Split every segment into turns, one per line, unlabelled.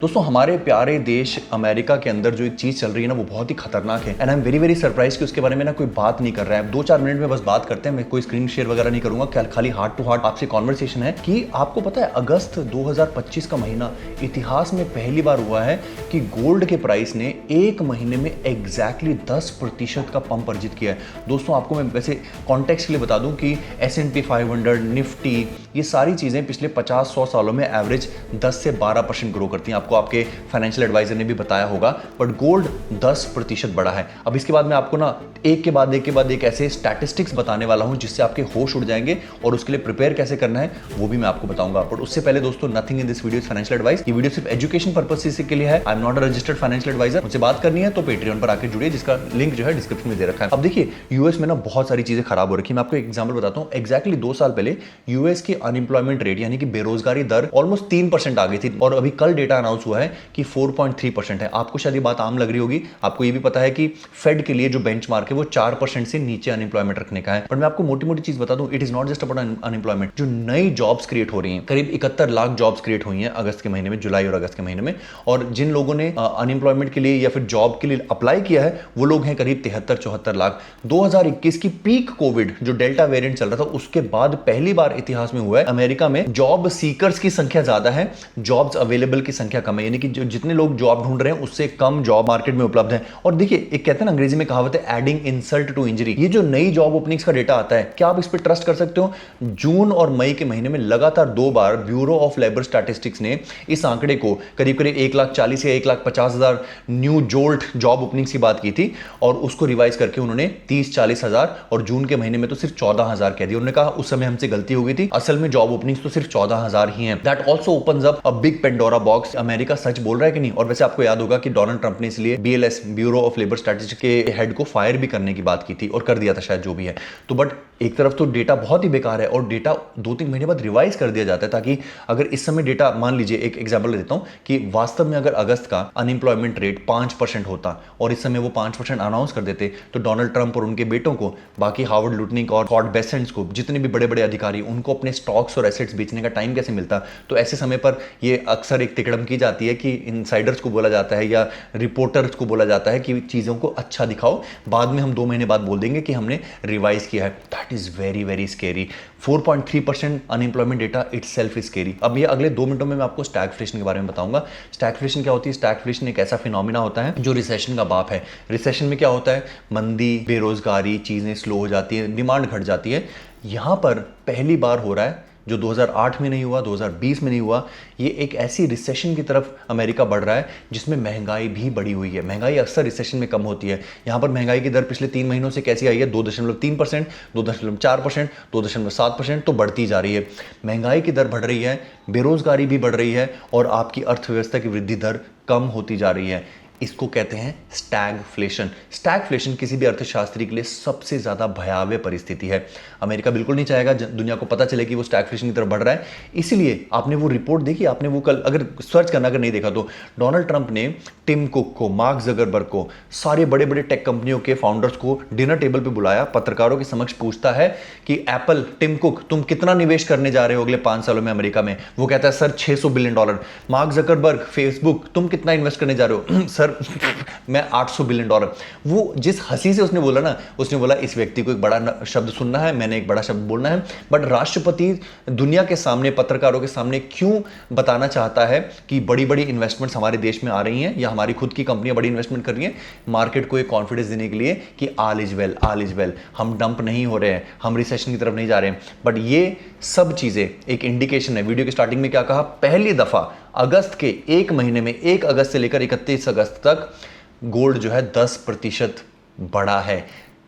दोस्तों हमारे प्यारे देश अमेरिका के अंदर जो एक चीज चल रही है ना वो बहुत ही खतरनाक है and I am very very surprise कि उसके बारे में ना कोई बात नहीं कर रहा है। 2-4 मिनट में बस बात करते हैं, मैं कोई स्क्रीन शेयर वगैरह नहीं करूंगा, खाली हार्ट टू हार्ट आपसे कॉन्वर्सेशन है कि आपको पता है अगस्त 2025 का महीना इतिहास में पहली बार हुआ है कि गोल्ड के प्राइस ने एक महीने में एग्जैक्टली 10% का पंप अर्जित किया है। दोस्तों आपको मैं वैसे कॉन्टेक्स्ट के लिए बता दूं कि S&P 500 निफ्टी ये सारी चीजें पिछले 50-100 सालों में एवरेज 10 से 12% ग्रो करती हैं। आपको आपके फाइनेंशियल एडवाइजर ने भी बताया होगा, बट गोल्ड 10% बढ़ा है। अब इसके बाद मैं आपको ना एक के बाद एक ऐसे स्टैटिस्टिक्स बताने वाला हूं जिससे आपके होश उड़ जाएंगे और उसके लिए प्रिपेयर कैसे करना है वो भी मैं आपको बताऊंगा। बट उससे पहले दोस्तों nothing in this video is financial advice. ये वीडियो सिर्फ एजुकेशन पर्पस से के लिए है। I am not a registered financial advisor. मुझसे बात करनी है तो पेट्रियन पर आकर जुड़िए, जिसका लिंक जो है डिस्क्रिप्शन में दे रखा है। अब देखिए यूएस में ना बहुत सारी चीजें खराब हो रखी है। मैं आपको एक एग्जांपल बताता हूं। एग्जैक्टली 2 साल पहले यूएस की अनएम्प्लॉयमेंट रेट यानी कि बेरोजगारी दर ऑलमोस्ट 3% आ गई थी और अभी कल डेटा अनाउंस हुआ है कि 4.3% है। आपको शायद ये बात आम लग रही होगी, आपको ये भी पता है कि फेड के लिए जो बेंचमार्क है वो 4% से नीचे अनएम्प्लॉयमेंट रखने का है। पर मैं आपको मोटी मोटी चीज बता दूं, it is not just about unemployment. जो नई जॉब्स क्रिएट हो रही हैं, करीब 71 लाख जॉब्स क्रिएट हुई हैं अगस्त के महीने में, जुलाई और अगस्त के महीने में। और जिन लोगों ने अनएम्प्लॉयमेंट के लिए या फिर जॉब के लिए अप्लाई किया है वो लोग हैं करीब 73-74 लाख। 2021 की पीक कोविड जो डेल्टा वेरिएंट चल रहा था उसके बाद पहली बार इतिहास में हुआ है अमेरिका में जॉब सीकर्स की संख्या ज्यादा है, जॉब्स अवेलेबल की संख्या कम है। यानी कि जो जितने लोग जॉब ढूंढ रहे हैं उससे कम जॉब मार्केट में उपलब्ध है। और देखिए एक कहते हैं ना अंग्रेजी में कहावत है एडिंग इंसल्ट टू इंजरी। ये जो नई जॉब ओपनिंग्स का डेटा आता है, क्या आप इस पर ट्रस्ट कर सकते हो? जून और मई के महीने में लगातार 2 बार ब्यूरो ऑफ लेबर स्टैटिस्टिक्स ने इस आंकड़े को करीब करीब 1,40,000 या 1,50,000 न्यू जोल्ट जॉब ओपनिंग्स की बात की थी और उसको रिवाइज करके उन्होंने 30-40 हजार और जून के महीने में तो सिर्फ 14,000 कह दिया। उन्होंने कहा उस समय हमसे गलती हो गई थी, असल में जॉब ओपनिंग्स तो सिर्फ 14,000 ही हैं। That also opens up a big Pandora box. America सच बोल रहा है कि नहीं? और वैसे आपको याद होगा कि डोनाल्ड ट्रंप ने इसलिए BLS bureau of labour statistics के हेड को फायर भी करने की बात की थी और कर दिया था शायद, जो भी है। तो बट एक तरफ तो डेटा बहुत ही बेकार है और डेटा 2-3 महीने बाद रिवाइज कर दिया जाता है, ताकि अगर इस समय डेटा मान लीजिए, एक एग्जांपल देता हूं कि वास्तव में अगर अगस्त का अनएम्प्लॉयमेंट रेट 5% होता और इस समय वो 5% अनाउंस कर देते तो डोनाल्ड ट्रंप और उनके बेटों को, बाकी हार्वर्ड लुटनिक और स्कॉट बेसेंट्स को, जितने भी बड़े बड़े अधिकारी, उनको अपने स्टॉक्स और एसेट्स बेचने का टाइम कैसे मिलता? तो ऐसे समय पर ये अक्सर एक तिकड़म की जाती है कि इनसाइडर्स को बोला जाता है या रिपोर्टर्स को बोला जाता है कि चीजों को अच्छा दिखाओ, बाद में हम 2 महीने बाद बोल देंगे कि हमने रिवाइज किया है। That is very very scary. 4.3% unemployment data itself is scary. अब ये अगले 2 मिनटों में मैं आपको स्टैगफ्लेशन के बारे में बताऊंगा। स्टैगफ्लेशन क्या होती है? स्टैगफ्लेशन एक ऐसा फिनोमिना होता है जो रिसेशन का बाप है। रिसेशन में क्या होता है? मंदी, बेरोजगारी, चीजें स्लो हो जाती है, डिमांड घट जाती है। यहां पर पहली बार हो रहा है, जो 2008 में नहीं हुआ, 2020 में नहीं हुआ। ये एक ऐसी रिसेशन की तरफ अमेरिका बढ़ रहा है जिसमें महंगाई भी बढ़ी हुई है। महंगाई अक्सर रिसेशन में कम होती है। यहां पर महंगाई की दर पिछले 3 महीनों से कैसी आई है? 2.3%, 2.4%, 2.7%, तो बढ़ती जा रही है। महंगाई की दर बढ़ रही है, बेरोजगारी भी बढ़ रही है और आपकी अर्थव्यवस्था की वृद्धि दर कम होती जा रही है। इसको कहते हैं स्टैगफ्लेशन। स्टैगफ्लेशन किसी भी अर्थशास्त्री के लिए सबसे ज्यादा भयावह परिस्थिति है। अमेरिका बिल्कुल नहीं चाहेगा दुनिया को पता चले कि वो स्टैगफ्लेशन की तरफ बढ़ रहा है। इसलिए आपने वो रिपोर्ट देखी, आपने वो कल अगर सर्च करना, अगर नहीं देखा तो, डोनाल्ड ट्रंप ने टिम कुक को, मार्क जकरबर्ग को, सारे बड़े बड़े टेक कंपनियों के फाउंडर्स को डिनर टेबल पर बुलाया, पत्रकारों के समक्ष पूछता है कि एप्पल, टिम कुक, तुम कितना निवेश करने जा रहे हो अगले 5 सालों में अमेरिका में? वो कहता है sir $600 billion. Mark Zuckerberg, Facebook, तुम कितना इन्वेस्ट करने जा रहे हो? सर मैं $800 बिलियन। वो जिस हंसी से उसने बोला ना, उसने बोला इस व्यक्ति को एक बड़ा शब्द सुनना है, मैंने एक बड़ा शब्द बोलना है। बट राष्ट्रपति दुनिया के सामने, पत्रकारों के सामने क्यों बताना चाहता है कि बड़ी बड़ी इन्वेस्टमेंट्स हमारे देश में आ रही हैं या हमारी खुद की कंपनियां बड़ी इन्वेस्टमेंट कर रही हैं? मार्केट को एक कॉन्फिडेंस देने के लिए कि all is well, all is well, हम डंप नहीं हो रहे हैं, हम रिसेशन की तरफ नहीं जा रहे हैं। बट ये सब चीजें एक इंडिकेशन है। वीडियो के स्टार्टिंग में क्या कहा? पहली दफा अगस्त के एक महीने में, 1 अगस्त से लेकर 31 अगस्त तक गोल्ड जो है 10% बढ़ा है।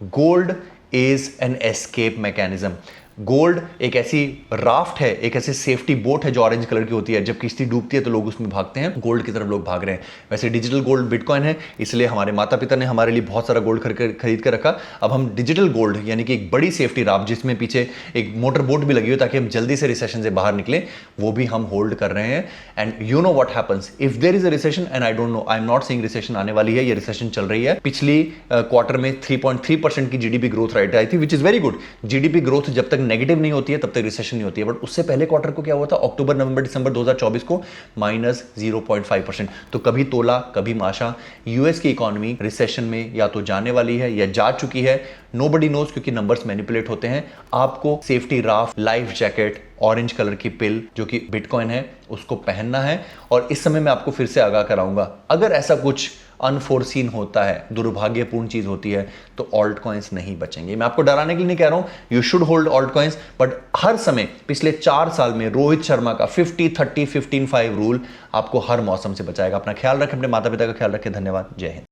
Gold is an escape mechanism. Gold एक ऐसी राफ्ट है, एक ऐसी सेफ्टी बोट है जो ऑरेंज कलर की होती है। जब किश्ती डूबती है तो लोग उसमें भागते हैं, गोल्ड की तरफ लोग भाग रहे हैं। वैसे डिजिटल गोल्ड बिटकॉइन है, इसलिए हमारे माता पिता ने हमारे लिए बहुत सारा गोल्ड खरीद कर रखा। अब हम डिजिटल गोल्ड यानी कि एक बड़ी सेफ्टी राफ्ट जिसमें पीछे एक मोटर बोट भी लगी हो ताकि हम जल्दी से रिसेशन से बाहर निकले, वो भी हम होल्ड कर रहे हैं। And you know what happens if there is a recession, and I don't know, I am not saying recession आने वाली है, ये रिसेशन चल रही है। पिछली क्वार्टर में 3.3% की जीडीपी ग्रोथ रेट आई थी, which is very good. GDP growth जब तक नेगेटिव नहीं होती है तब तक रिसेशन नहीं होती है। बट उससे पहले क्वार्टर को क्या हुआ था, अक्टूबर नवंबर दिसंबर 2024 को -0.5%। तो कभी तोला कभी माशा। यूएस की इकोनॉमी रिसेशन में या तो जाने वाली है या जा चुकी है, नोबडी नोज, क्योंकि नंबर्स मैनिपुलेट होते हैं। आपको safety raft, life jacket, orange colour की पिल जो कि बिटकॉइन है उसको पहनना है। और इस समय मैं आपको फिर से आगाह कराऊंगा, अगर ऐसा कुछ अनफोर्सीन होता है, दुर्भाग्यपूर्ण चीज होती है, तो ऑल्ट कॉइन्स नहीं बचेंगे। मैं आपको डराने के लिए नहीं कह रहा हूं, you should hold alt coins, but हर समय पिछले 4 साल में रोहित शर्मा का 50-30-15-5 रूल आपको हर मौसम से बचाएगा। अपना ख्याल रखें, अपने माता पिता का ख्याल रखें। धन्यवाद, जय हिंद।